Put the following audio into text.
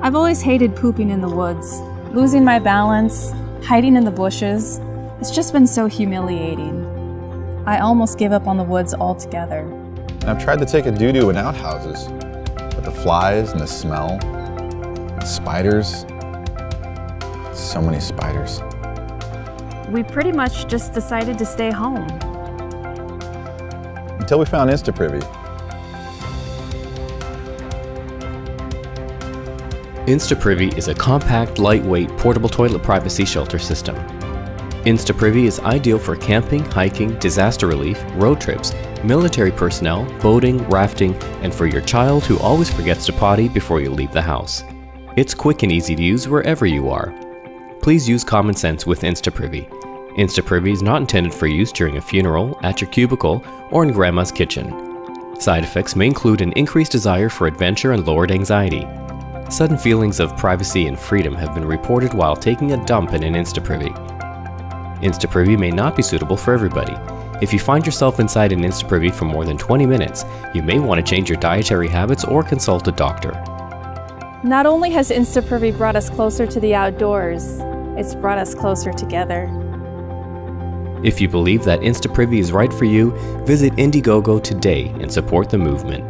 I've always hated pooping in the woods. Losing my balance, hiding in the bushes, it's just been so humiliating. I almost gave up on the woods altogether. I've tried to take a doo-doo in outhouses, but the flies and the smell, the spiders, so many spiders. We pretty much just decided to stay home. Until we found InstaPrivy. InstaPrivy is a compact, lightweight, portable toilet privacy shelter system. InstaPrivy is ideal for camping, hiking, disaster relief, road trips, military personnel, boating, rafting, and for your child who always forgets to potty before you leave the house. It's quick and easy to use wherever you are. Please use common sense with InstaPrivy. InstaPrivy is not intended for use during a funeral, at your cubicle, or in grandma's kitchen. Side effects may include an increased desire for adventure and lowered anxiety. Sudden feelings of privacy and freedom have been reported while taking a dump in an InstaPrivy. InstaPrivy may not be suitable for everybody. If you find yourself inside an InstaPrivy for more than 20 minutes, you may want to change your dietary habits or consult a doctor. Not only has InstaPrivy brought us closer to the outdoors, it's brought us closer together. If you believe that InstaPrivy is right for you, visit Indiegogo today and support the movement.